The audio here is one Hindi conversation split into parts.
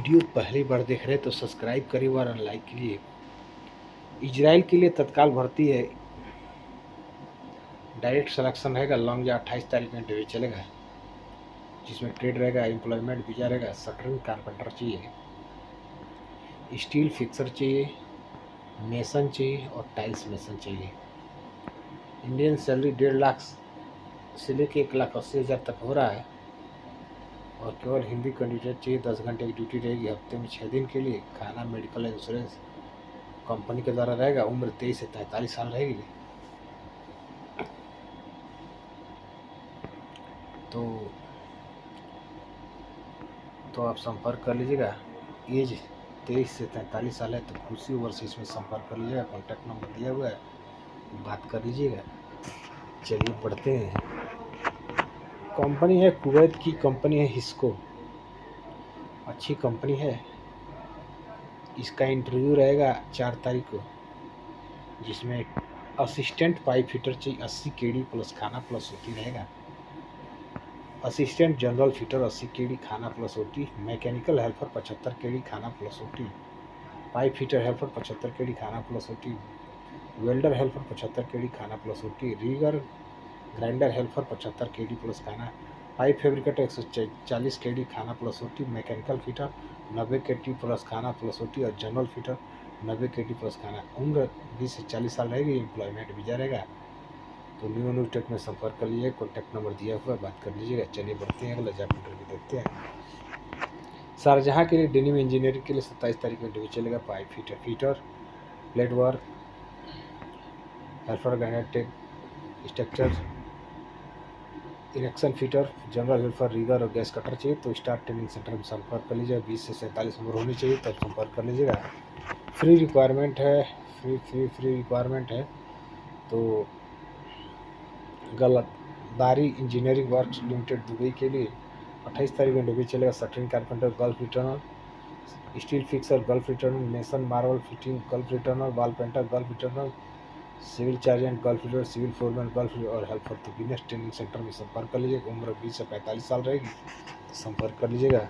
वीडियो पहली बार देख रहे हैं तो सब्सक्राइब करिए और लाइक कीजिए। इजराइल के लिए तत्काल भर्ती है, डायरेक्ट सिलेक्शन रहेगा। लॉन्ग या 28 तारीख में इंटरव्यू चलेगा, जिसमें ट्रेड रहेगा, एम्प्लॉयमेंट वीजा रहेगा। शटरिंग कारपेंटर चाहिए, स्टील फिक्सर चाहिए, मेसन चाहिए और टाइल्स मेसन चाहिए। इंडियन सैलरी 1.5 लाख से लेकर 1,80,000 तक हो रहा है और केवल हिंदी कैंडिडेट चाहिए। 10 घंटे की ड्यूटी रहेगी हफ्ते में 6 दिन के लिए। खाना, मेडिकल इंश्योरेंस कंपनी के द्वारा रहेगा। उम्र 23 से 43 साल रहेगी। तो आप संपर्क कर लीजिएगा। एज 23 से 43 साल है तो खुशी ओवरसीज में संपर्क कर लीजिएगा। कॉन्टैक्ट नंबर दिया हुआ है, बात कर लीजिएगा। चलिए पढ़ते हैं। कंपनी है कुवैत की कंपनी है हिस्को, अच्छी कंपनी है। इसका इंटरव्यू रहेगा 4 तारीख को, जिसमें असिस्टेंट पाइप फिटर चाहिए 80 केडी प्लस खाना प्लस ओटी रहेगा। असिस्टेंट जनरल फिटर 80 केडी खाना plus OT. Mechanical helper 75 KD खाना plus OT. Pipe fitter helper 75 KD खाना plus OT. Welder helper 75 KD खाना plus OT. Rigger grinder helper 75 KD plus खाना। पाइप फैब्रिकेटर 140 केडी खाना plus OT. Mechanical fitter 90 KD plus खाना प्लस ओटी और जनरल फिटर 90 केडी प्लस खाना। उम्र 20 से 40 साल रहेगी। एम्प्लॉयमेंट वीजा रहेगा। तो न्यू टेक में संपर्क कर लीजिए, कॉन्टैक्ट नंबर दिया हुआ है, बात कर लीजिएगा। चलिए बढ़ते हैं, अगला जॉब इंटरव्यू देखते हैं। शारजहाँ के लिए डेनिम इंजीनियरिंग के लिए 27 तारीख में इंटरव्यू चलेगा। Pipe fitter plate work helper granite structure erection fitter general helper rigger और गैस कटर चाहिए। तो स्टार ट्रेनिंग सेंटर में संपर्क कर लीजिएगा। 20 से 47 उम्र होनी चाहिए, तब संपर्क कर लीजिएगा। फ्री रिक्वायरमेंट है, फ्री रिक्वायरमेंट है। तो गलतदारी इंजीनियरिंग वर्क्स लिमिटेड दुबई के लिए 28 तारीख में इंटरव्यू चलेगा। Shuttering carpenter gulf returner, steel fixer gulf returner, mason marble fitting gulf returner, wall painter gulf returner, civil chargehand gulf returner, civil foreman gulf और हेल्पर। तो बिजनेस ट्रेनिंग सेंटर में संपर्क कर लीजिएगा। उम्र 20 से 45 साल रहेगी, तो संपर्क कर लीजिएगा।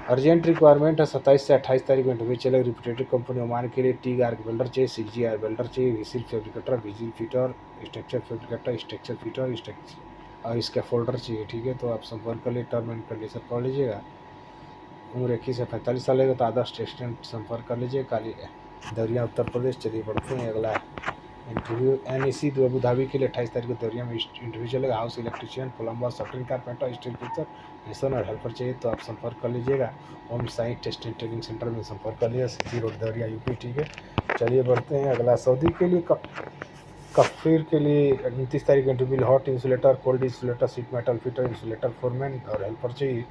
अर्जेंट रिक्वायरमेंट है। 27 से 28 तारीख में इंटरव्यू चलेगा। रिप्यूटेड कंपनी ओमान के लिए टी आर वेल्डर चाहिए, 6G आर वेल्डर चाहिए, whistle fabricator, vigil fitter, structure fabricator, structure fitter और इसका फोल्डर चाहिए। ठीक है, तो आप संपर्क कर लिए, टर्म एंड कंडीशन पढ़ लीजिएगा। उम्र 21 से 45 साल है तो आदर्श स्टेशन संपर्क कर लीजिए। काली दरिया उत्तर प्रदेश। चलिए बढ़ते हैं, अगला इंटरव्यू NEC अबू धाबी के लिए 28 तारीख को दरिया में इंटरव्यू चलेगा। House electrician, plumber, shuttering carpenter, steel fixer, mason और हेल्पर चाहिए। तो आप संपर्क कर लीजिएगा। ओम साई टेस्टिंग ट्रेनिंग सेंटर में संपर्क कर लीजिए, सिटी रोड दरिया यूपी। ठीक है, चलिए बढ़ते हैं, अगला सऊदी के लिए कफीर के लिए 29 तारीख को interview. Hot insulator, cold insulator, seat metal fitter, insulator foreman और हेल्पर चाहिए।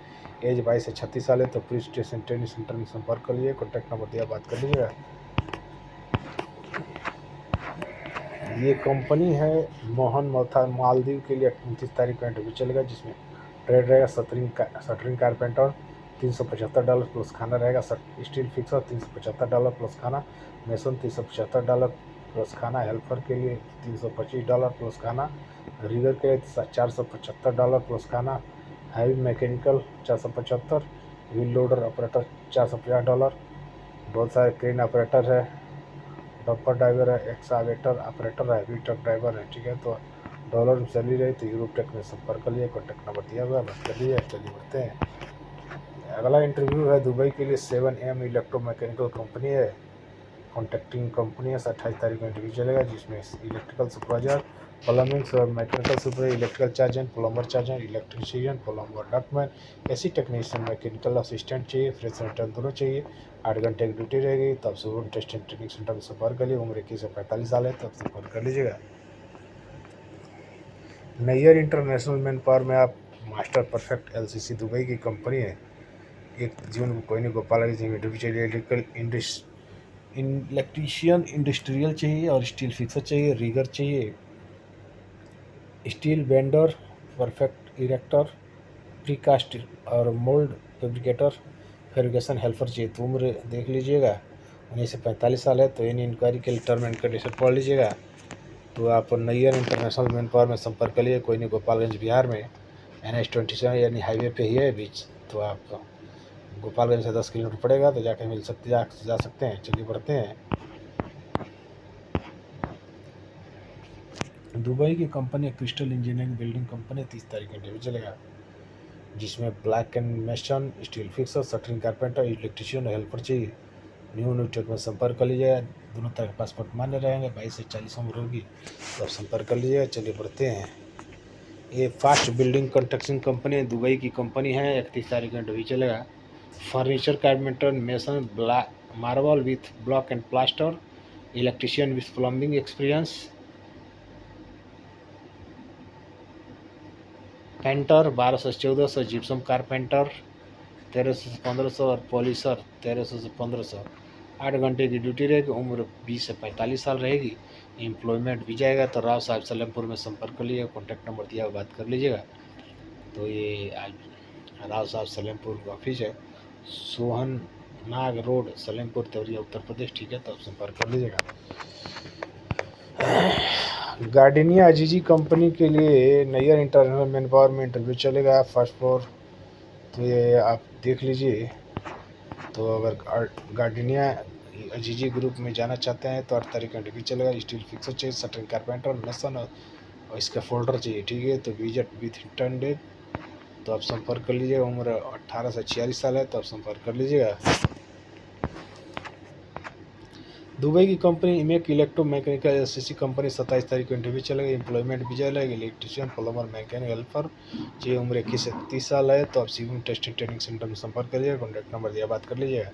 एज 22 से 36 साल है। तो पुलिस स्टेशन ट्रेनिंग सेंटर में संपर्क कर लीजिए, कॉन्टैक्ट नंबर दिया, बात कर लीजिएगा। ये कंपनी है मोहन मालदीव के लिए 29 तारीख का इंटरव्यू चलेगा, जिसमें ट्रेड रहेगा शटरिंग कारपेंटर $375 प्लस खाना रहेगा। स्टील फिक्सर $375 प्लस खाना। मेसन $375 प्लस खाना। हेल्पर के लिए $325 प्लस खाना। रीगर के लिए $475 प्लस खाना। Heavy mechanical 475। Wheel loader operator $450। बहुत सारे क्रेन ऑपरेटर है, डंपर ड्राइवर है, एक्सकावेटर ऑपरेटर है, हैवी ट्रक ड्राइवर है। ठीक है, तो डॉलर में चली रही तो यूरोप टेक में संपर्क कर लिए, कॉन्टैक्ट नंबर दिया हुआ है, बात कर लीजिए। चलिए बढ़ते हैं, अगला इंटरव्यू है दुबई के लिए 7M इलेक्ट्रोमैकेनिकल कंपनी है, कॉन्ट्रैक्टिंग कंपनी है। 28 तारीख में इंटरव्यू चलेगा, जिसमें इलेक्ट्रिकल सुपरवाइजर, प्लम्बिंग और mechanical supervisor, electrical chargehand, plumber chargehand, electrician, plumber ductman, AC technician, mechanical assistant चाहिए। फ्रेश रिटर्न दोनों चाहिए। 8 घंटे की ड्यूटी रहेगी। तब सुबह टेस्टिंग ट्रेनिंग सेंटर में संपर्क कर लिए। उम्र 21 से 45 साल है, तब संपर्क कर लीजिएगा। नैयर इंटरनेशनल मैन पावर में आप मास्टर परफेक्ट LCC दुबई की कंपनी है। 1 जून को कोई नहीं गोपाल जी में ड्यूटी चाहिए। इलेक्ट्रीशियन इंडस्ट्रियल चाहिए और स्टील फिक्सर चाहिए। रीगर चाहिए, steel bender, perfect erector, precast और मोल्ड फैब्रिकेटर, फैब्रिकेशन हेल्पर चाहिए। तो उम्र देख लीजिएगा, 19 से 45 साल है। तो इन इंक्वायरी के लिए टर्म एंड कंडीशन पढ़ लीजिएगा। तो आप नैयर इंटरनेशनल मैन पावर में संपर्क कर लिए, कोई नहीं गोपालगंज बिहार में NH 27 यानी हाईवे पे ही है बीच। तो आप गोपालगंज से 10 किलोमीटर पड़ेगा, तो जा सकते हैं। चलिए बढ़ते हैं। दुबई की company crystal engineering building company 30 तारीख का इंटरव्यू चलेगा, जिसमें black and mason, steel fixer, shuttering carpenter, electrician, helper चाहिए। न्यू न्यूटेक में संपर्क कर लीजिएगा। दोनों तरह के पासपोर्ट मान्य रहेंगे। 22 से 40 उम्र होगी, तो आप संपर्क कर लीजिएगा। चलिए बढ़ते हैं। ये fast building construction company Dubai की कंपनी है। 31 तारीख का इंटरव्यू चलेगा। Furniture carpenter, mason, marble with block and plaster, electrician with plumbing experience, painter 1200 से 1400, जिप्सम कारपेंटर 1300 से 1500 और पॉलिशर 1300 से 1500। 8 घंटे की ड्यूटी रहेगी। उम्र 20 से 45 साल रहेगी। एम्प्लॉयमेंट भी जाएगा। तो राव साहब सलेमपुर में संपर्क कर लीजिएगा। कॉन्टैक्ट नंबर दिया हुआ, बात कर लीजिएगा। तो ये आज राव साहब सलेमपुर का ऑफिस है, सोहन नाग रोड, सलेमपुर, देवरिया, उत्तर प्रदेश। ठीक है, तो आप संपर्क कर लीजिएगा। गार्डिनिया अजीजी कंपनी के लिए नैयर इंटरनल मैन पावर में इंटरव्यू चलेगा, फर्स्ट फ्लोर। तो ये आप देख लीजिए। तो अगर गार्डिनिया अजीजी ग्रुप में जाना चाहते हैं तो 8 तारीख का इंटरव्यू चलेगा। स्टील फिक्सर चाहिए, शटरिंग कारपेंटर, मेसन और इसका फोल्डर चाहिए। ठीक है, तो विजिट विथ रिटर्न डेट, तो आप संपर्क कर लीजिएगा। उम्र 18 से 46 साल है, तो आप संपर्क कर लीजिएगा। दुबई की कंपनी इमेक इलेक्ट्रो मैकेनिकल एलसीसी कंपनी 27 तारीख को इंटरव्यू चलेगा। एम्प्लॉयमेंट भी जाएगा। इलेक्ट्रीशियन, प्लम्बर, मैकेनिक, हेल्पर चाहिए। उम्र 21 से 30 साल है, तो आप सीविल टेस्टिंग ट्रेनिंग सेंटर में संपर्क करिएगा। कॉन्टैक्ट नंबर दिया, बात कर लीजिएगा।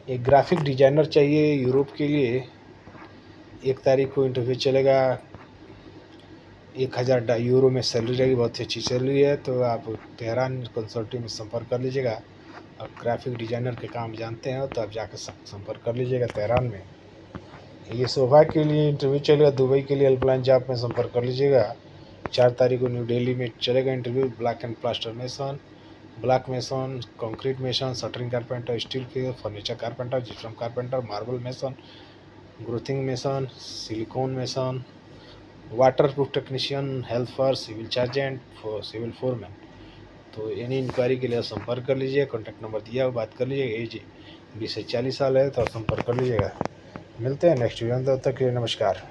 एक ग्राफिक डिजाइनर चाहिए यूरोप के लिए। 1 तारीख को इंटरव्यू चलेगा। 1000 यूरो में सैलरी रहेगी, बहुत ही अच्छी सैलरी है। तो आप तेहरान कंसल्टिंग में संपर्क कर लीजिएगा। आप ग्राफिक डिजाइनर के काम जानते हैं तो आप जाकर संपर्क कर लीजिएगा तेहरान में। ये शोभा के लिए इंटरव्यू चलेगा। दुबई के लिए हेल्पलाइन जॉब में संपर्क कर लीजिएगा। 4 तारीख को न्यू दिल्ली में चलेगा interview. Block and plaster mason, block mason, concrete mason, shuttering carpenter, steel fixer, furniture carpenter, gypsum carpenter, marble mason, grouting mason, silicone mason, waterproof technician, helper, civil sergeant, civil foreman. तो एनी इंक्वायरी के लिए संपर्क कर लीजिए। कॉन्टैक्ट नंबर दिया हुआ, बात कर लीजिए। एज 20 से 40 साल है, तो आप संपर्क कर लीजिएगा। मिलते हैं नेक्स्ट वीडियो में, तब तक के लिए नमस्कार।